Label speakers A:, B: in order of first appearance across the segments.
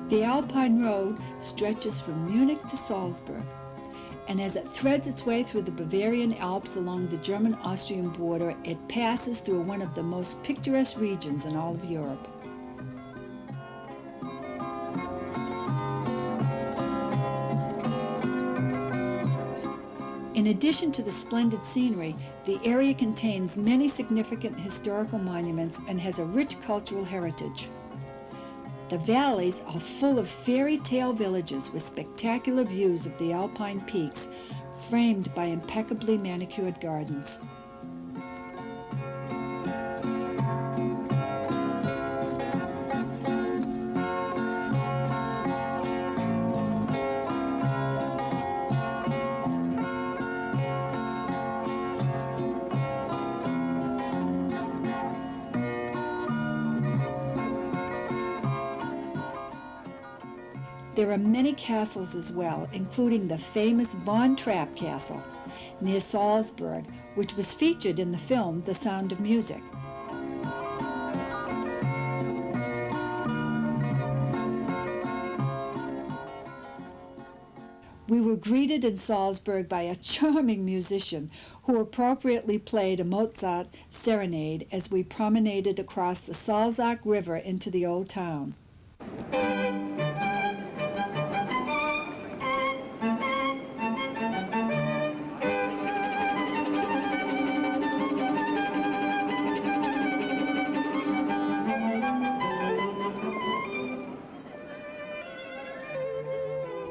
A: The Alpine Road stretches from Munich to Salzburg, and as it threads its way through the Bavarian Alps along the German-Austrian border, it passes through one of the most picturesque regions in all of Europe. In addition to the splendid scenery, the area contains many significant historical monuments and has a rich cultural heritage. The valleys are full of fairy tale villages with spectacular views of the Alpine peaks, framed by impeccably manicured gardens. There are many castles as well, including the famous Von Trapp Castle near Salzburg, which was featured in the film The Sound of Music. We were greeted in Salzburg by a charming musician who appropriately played a Mozart serenade as we promenaded across the Salzach River into the old town.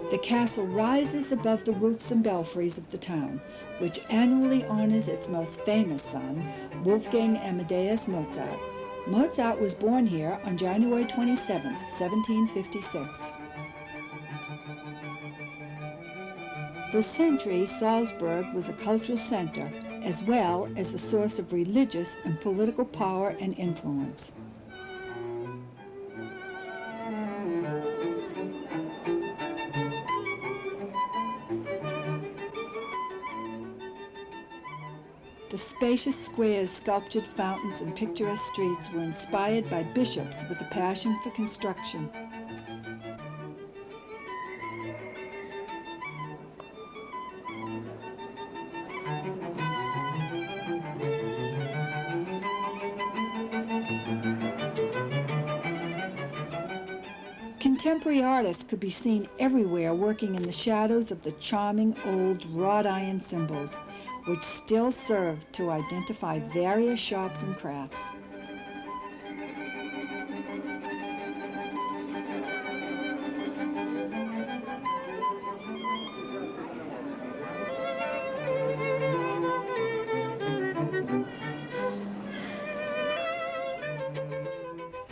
A: The castle rises above the roofs and belfries of the town, which annually honors its most famous son, Wolfgang Amadeus Mozart. Mozart was born here on January 27, 1756. For centuries, Salzburg was a cultural center, as well as the source of religious and political power and influence. The spacious squares, sculptured fountains, and picturesque streets were inspired by bishops with a passion for construction. Contemporary artists could be seen everywhere working in the shadows of the charming old wrought iron symbols, which still serve to identify various shops and crafts.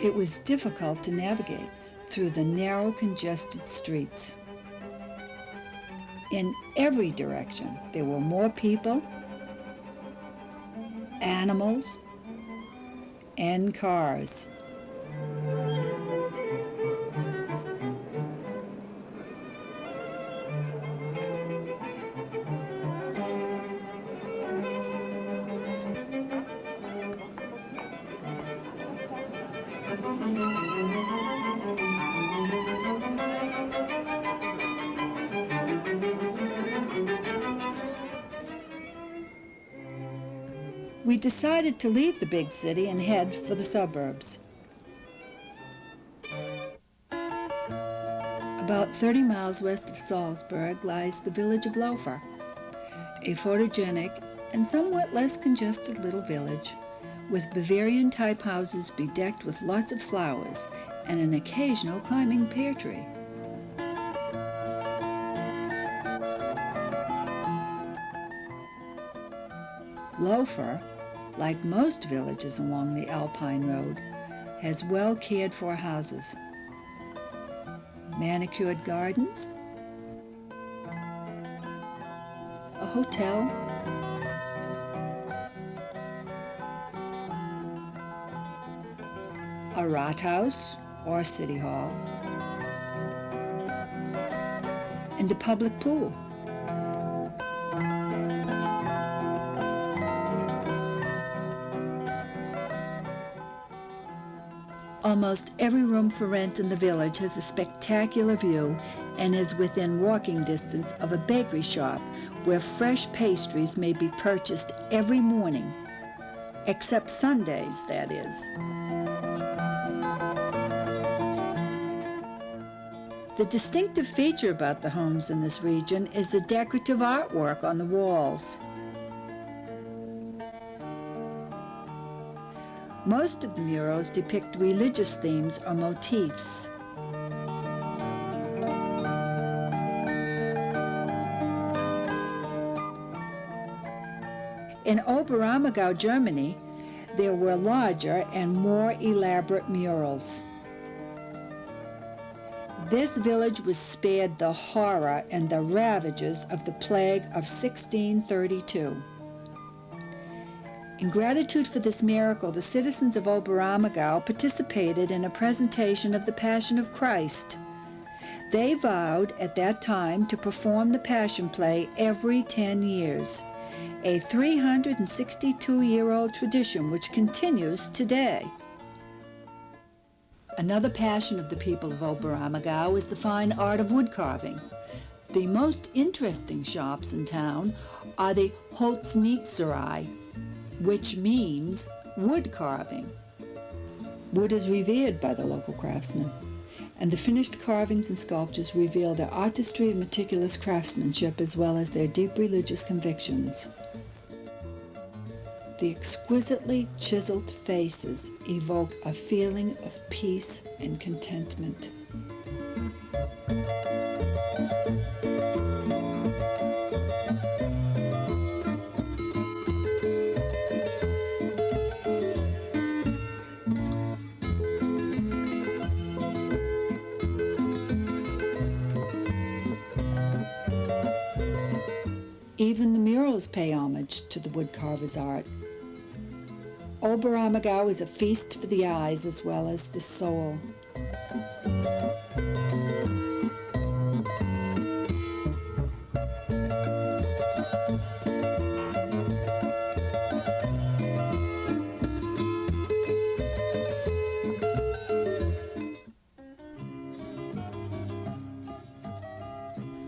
A: It was difficult to navigate through the narrow, congested streets. In every direction, there were more people, animals, and cars. We decided to leave the big city and head for the suburbs. About 30 miles west of Salzburg lies the village of Laufer, a photogenic and somewhat less congested little village with Bavarian-type houses bedecked with lots of flowers and an occasional climbing pear tree. Laufer, like most villages along the Alpine Road, has well cared for houses, manicured gardens, a hotel, a Rathaus or city hall, and a public pool. Almost every room for rent in the village has a spectacular view and is within walking distance of a bakery shop where fresh pastries may be purchased every morning, except Sundays, that is. The distinctive feature about the homes in this region is the decorative artwork on the walls. Most of the murals depict religious themes or motifs. In Oberammergau, Germany, there were larger and more elaborate murals. This village was spared the horror and the ravages of the plague of 1632. In gratitude for this miracle, the citizens of Oberammergau participated in a presentation of the Passion of Christ. They vowed at that time to perform the Passion Play every 10 years, a 362-year-old tradition which continues today. Another passion of the people of Oberammergau is the fine art of wood carving. The most interesting shops in town are the Holzschnitzerei, which means wood carving. Wood is revered by the local craftsmen, and the finished carvings and sculptures reveal their artistry and meticulous craftsmanship as well as their deep religious convictions. The exquisitely chiseled faces evoke a feeling of peace and contentment. Even the murals pay homage to the woodcarver's art. Oberammergau is a feast for the eyes as well as the soul.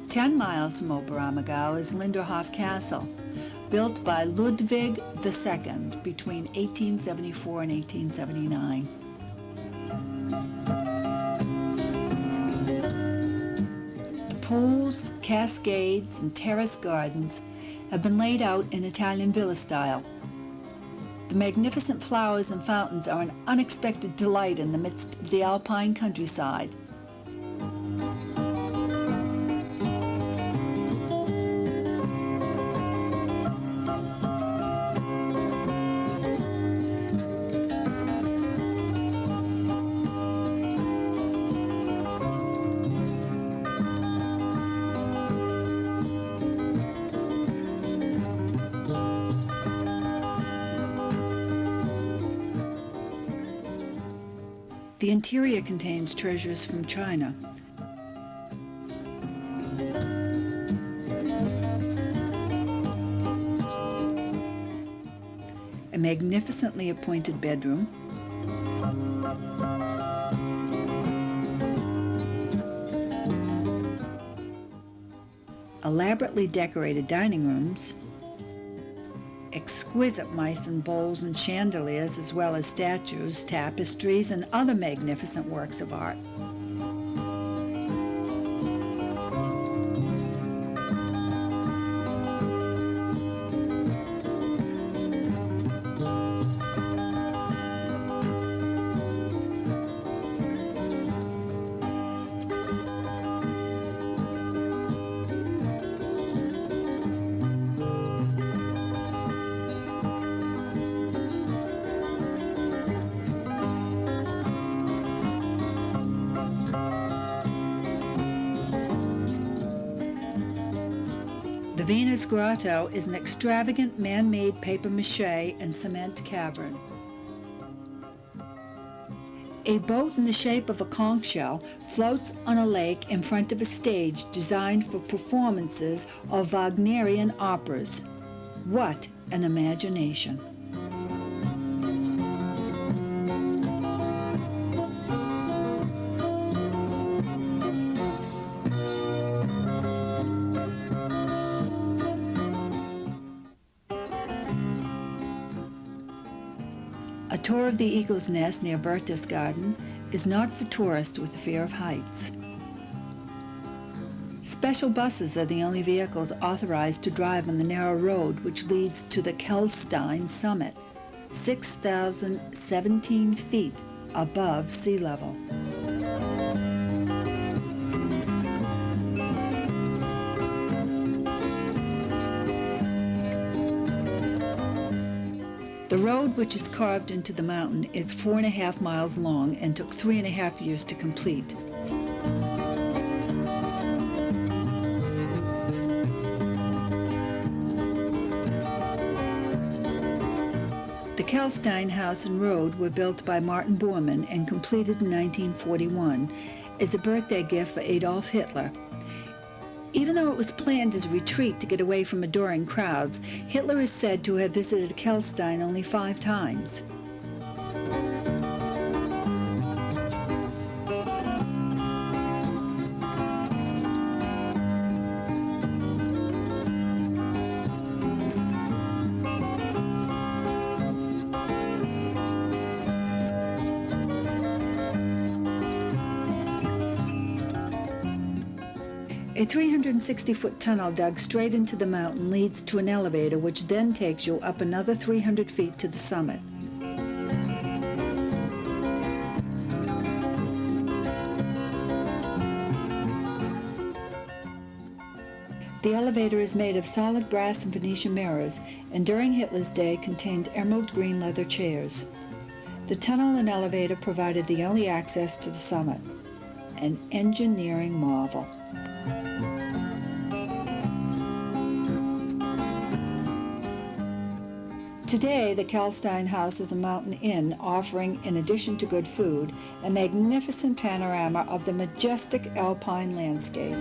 A: 10 miles from Oberammergau is Linderhof Castle, built by Ludwig II between 1874 and 1879. The pools, cascades, and terrace gardens have been laid out in Italian villa style. The magnificent flowers and fountains are an unexpected delight in the midst of the Alpine countryside. The interior contains treasures from China. A magnificently appointed bedroom, elaborately decorated dining rooms, exquisite Meissen bowls and chandeliers, as well as statues, tapestries, and other magnificent works of art. The Venus Grotto is an extravagant man-made papier-mâché and cement cavern. A boat in the shape of a conch shell floats on a lake in front of a stage designed for performances of Wagnerian operas. What an imagination! A tour of the Eagle's Nest near Berchtesgaden is not for tourists with fear of heights. Special buses are the only vehicles authorized to drive on the narrow road which leads to the Kelstein summit, 6,017 feet above sea level. The road, which is carved into the mountain, is 4.5 miles long and took 3.5 years to complete. The Kelstein House and Road were built by Martin Bormann and completed in 1941 as a birthday gift for Adolf Hitler. Even though it was planned as a retreat to get away from adoring crowds, Hitler is said to have visited Kelstein only 5 times. A 360-foot tunnel dug straight into the mountain leads to an elevator which then takes you up another 300 feet to the summit. The elevator is made of solid brass and Venetian mirrors, and during Hitler's day contained emerald green leather chairs. The tunnel and elevator provided the only access to the summit, an engineering marvel. Today, the Kelstein House is a mountain inn offering, in addition to good food, a magnificent panorama of the majestic alpine landscape.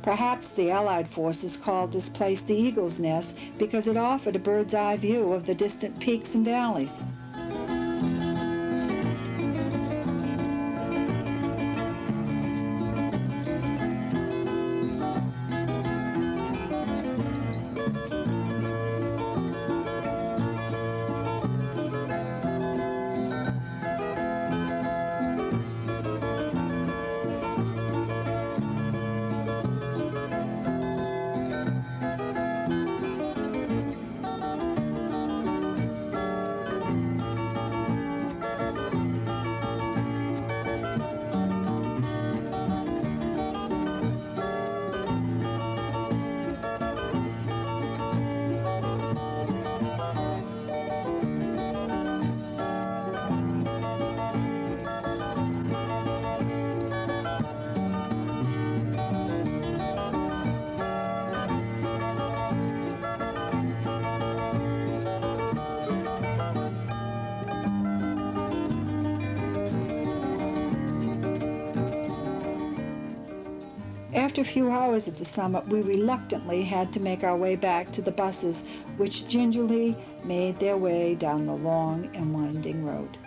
A: Perhaps the Allied forces called this place the Eagle's Nest because it offered a bird's eye view of the distant peaks and valleys. After a few hours at the summit, we reluctantly had to make our way back to the buses, which gingerly made their way down the long and winding road.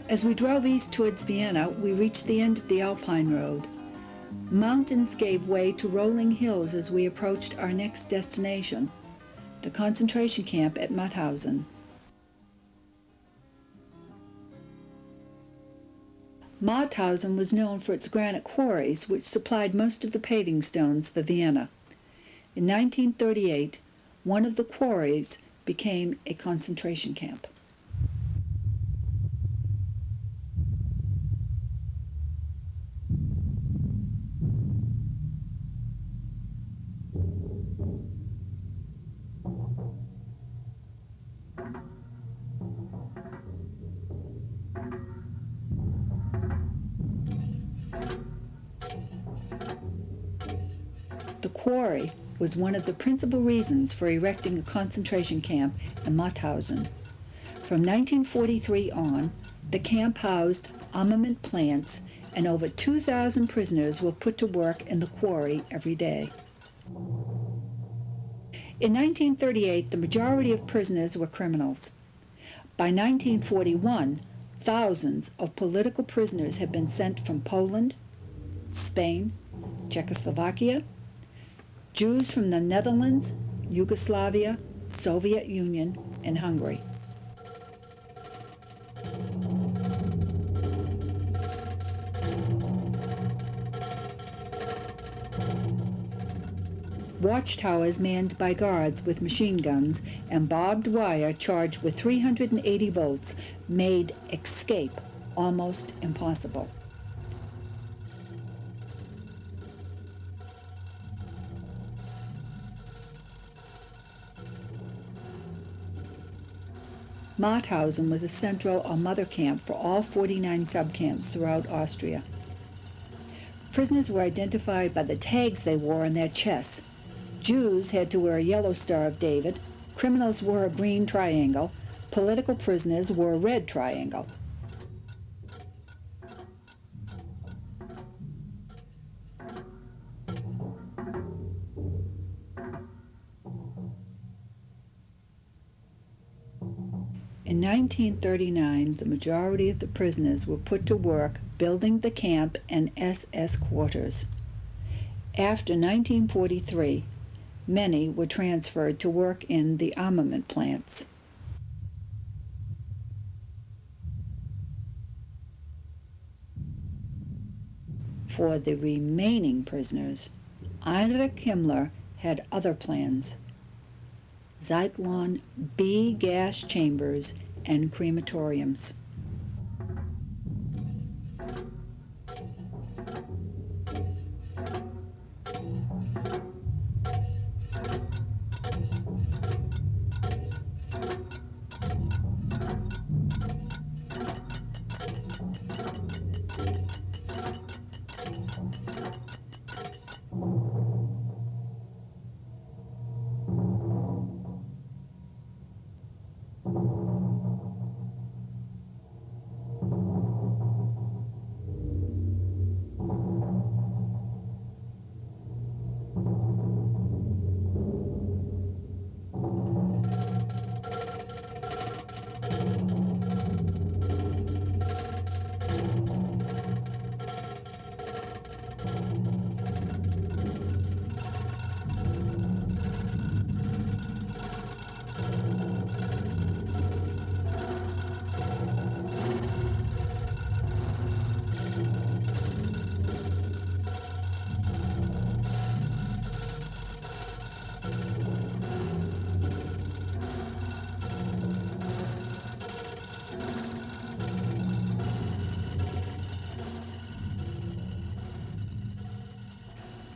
A: As we drove east towards Vienna, we reached the end of the Alpine Road. Mountains gave way to rolling hills as we approached our next destination, the concentration camp at Mauthausen. Mauthausen was known for its granite quarries, which supplied most of the paving stones for Vienna. In 1938, one of the quarries became a concentration camp. The quarry was one of the principal reasons for erecting a concentration camp in Mauthausen. From 1943 on, the camp housed armament plants, and over 2,000 prisoners were put to work in the quarry every day. In 1938, the majority of prisoners were criminals. By 1941, thousands of political prisoners had been sent from Poland, Spain, Czechoslovakia, Jews from the Netherlands, Yugoslavia, Soviet Union, and Hungary. Watchtowers manned by guards with machine guns and barbed wire charged with 380 volts made escape almost impossible. Mauthausen was a central or mother camp for all 49 subcamps throughout Austria. Prisoners were identified by the tags they wore on their chests. Jews had to wear a yellow Star of David, criminals wore a green triangle, political prisoners wore a red triangle. In 1939, the majority of the prisoners were put to work building the camp and SS quarters. After 1943, many were transferred to work in the armament plants. For the remaining prisoners, Heinrich Himmler had other plans. Zyklon B gas chambers and crematoriums.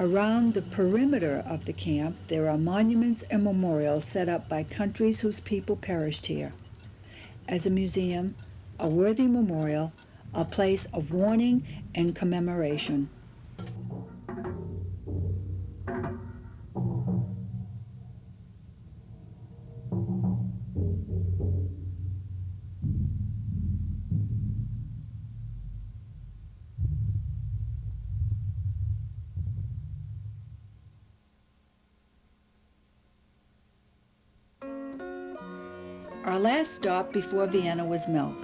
A: Around the perimeter of the camp, there are monuments and memorials set up by countries whose people perished here. As a museum, a worthy memorial, a place of warning and commemoration. Our last stop before Vienna was Melk.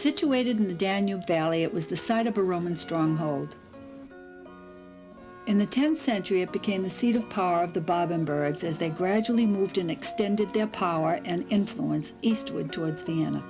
A: Situated in the Danube Valley, it was the site of a Roman stronghold. In the 10th century, it became the seat of power of the Babenbergs as they gradually moved and extended their power and influence eastward towards Vienna.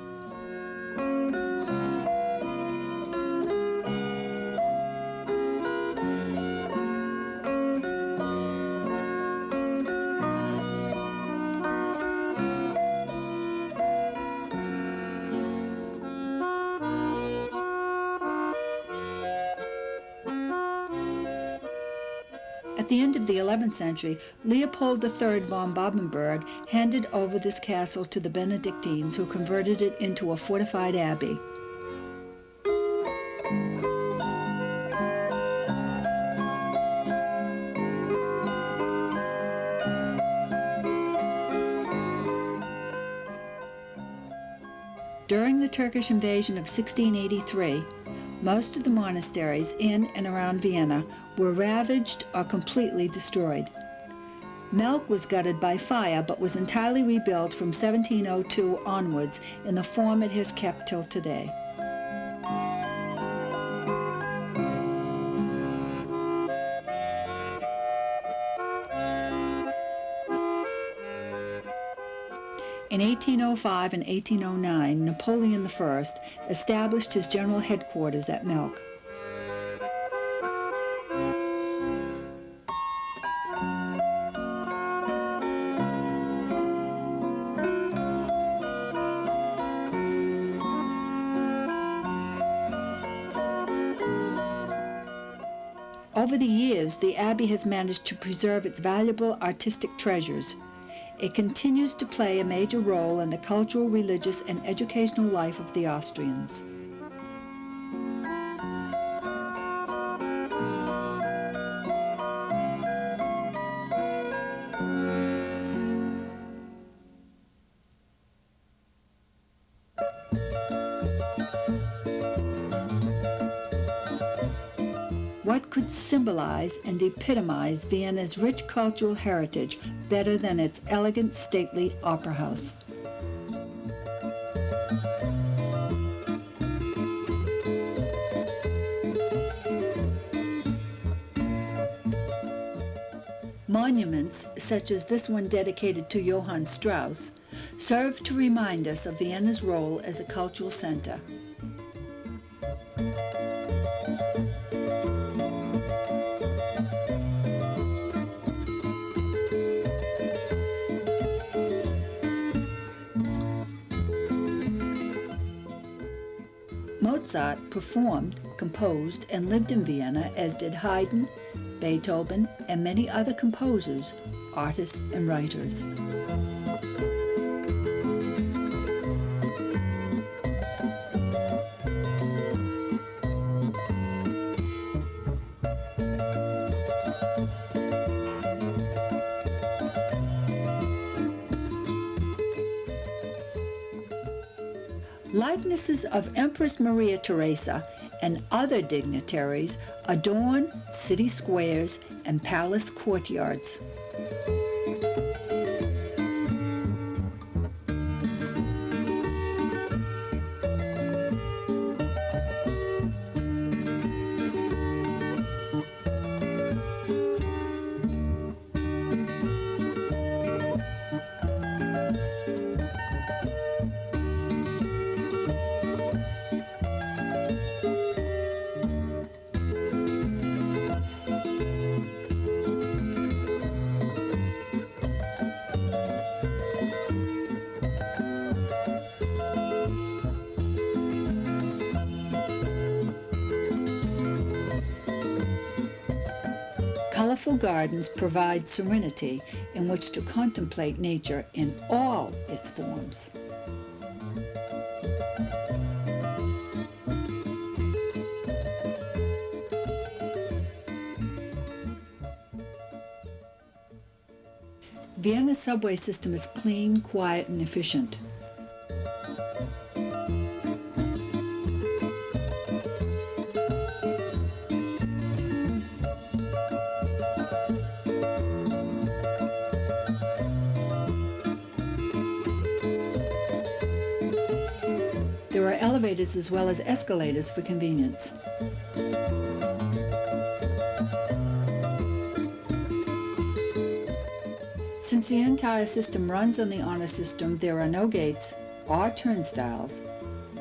A: At the end of the 11th century, Leopold III von Babenberg handed over this castle to the Benedictines, who converted it into a fortified abbey. During the Turkish invasion of 1683, most of the monasteries in and around Vienna were ravaged or completely destroyed. Melk was gutted by fire but was entirely rebuilt from 1702 onwards in the form it has kept till today. In 1805 and 1809, Napoleon I established his general headquarters at Melk. Over the years, the abbey has managed to preserve its valuable artistic treasures. It continues to play a major role in the cultural, religious, and educational life of the Austrians. What could symbolize and epitomize Vienna's rich cultural heritage better than its elegant, stately opera house? Monuments, such as this one dedicated to Johann Strauss, serve to remind us of Vienna's role as a cultural center. Mozart performed, composed, and lived in Vienna, as did Haydn, Beethoven, and many other composers, artists, and writers. Likenesses of Empress Maria Theresa and other dignitaries adorn city squares and palace courtyards. Colorful gardens provide serenity in which to contemplate nature in all its forms. Vienna's subway system is clean, quiet, and efficient. There are elevators as well as escalators for convenience. Since the entire system runs on the honor system, there are no gates or turnstiles.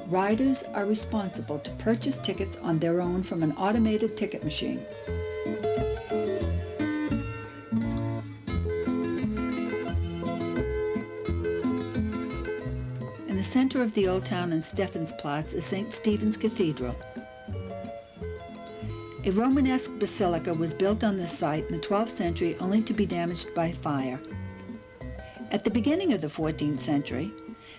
A: Riders are responsible to purchase tickets on their own from an automated ticket machine. In the center of the old town in Stephansplatz is St. Stephen's Cathedral. A Romanesque basilica was built on this site in the 12th century only to be damaged by fire. At the beginning of the 14th century,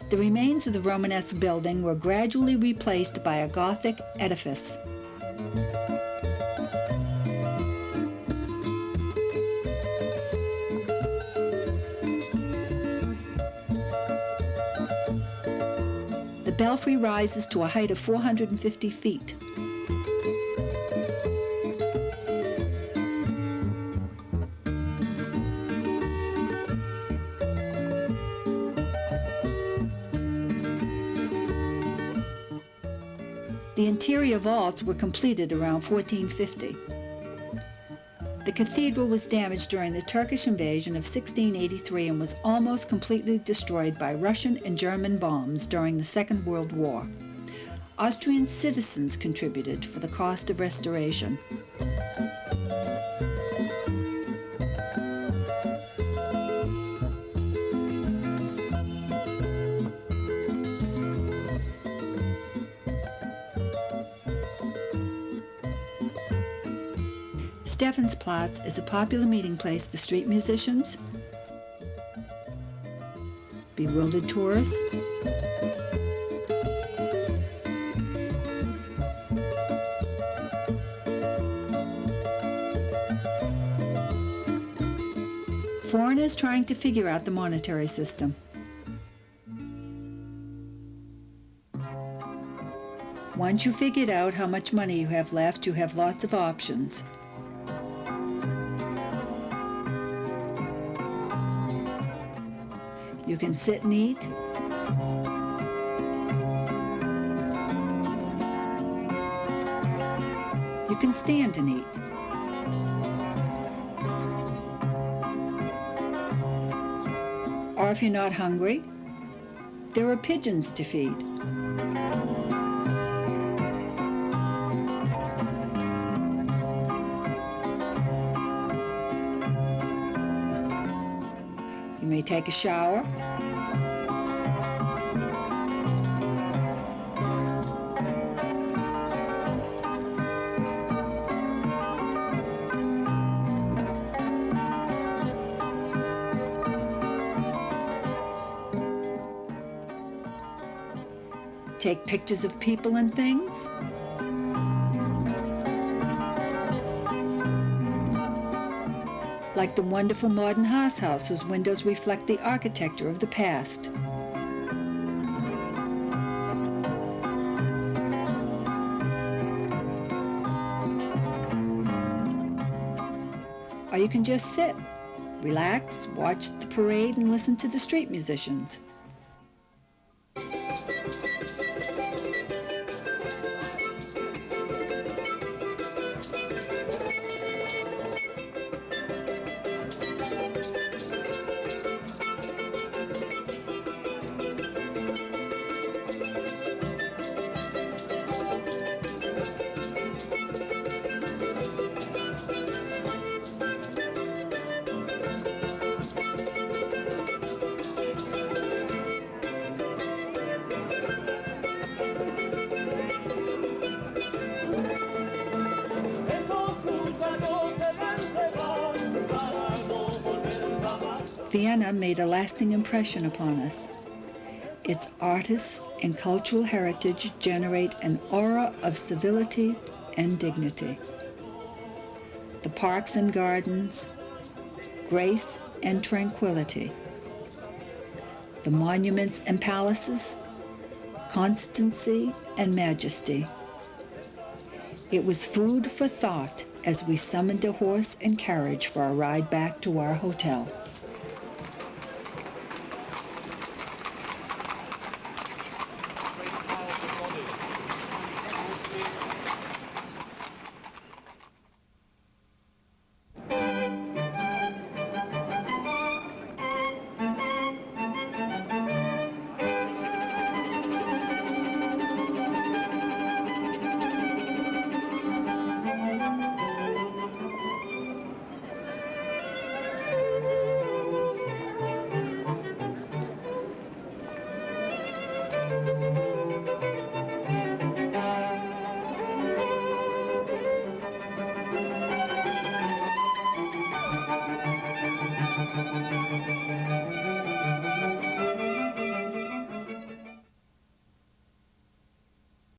A: the remains of the Romanesque building were gradually replaced by a Gothic edifice. The belfry rises to a height of 450 feet. The interior vaults were completed around 1450. The cathedral was damaged during the Turkish invasion of 1683 and was almost completely destroyed by Russian and German bombs during the Second World War. Austrian citizens contributed for the cost of restoration. Stephansplatz is a popular meeting place for street musicians, bewildered tourists, foreigners trying to figure out the monetary system. Once you figured out how much money you have left, you have lots of options. You can sit and eat. You can stand and eat. Or if you're not hungry, there are pigeons to feed. You may take a shower. Take pictures of people and things. Like the wonderful modern Haas house whose windows reflect the architecture of the past. Or you can just sit, relax, watch the parade, and listen to the street musicians. Vienna made a lasting impression upon us. Its artists and cultural heritage generate an aura of civility and dignity. The parks and gardens, grace and tranquility. The monuments and palaces, constancy and majesty. It was food for thought as we summoned a horse and carriage for a ride back to our hotel.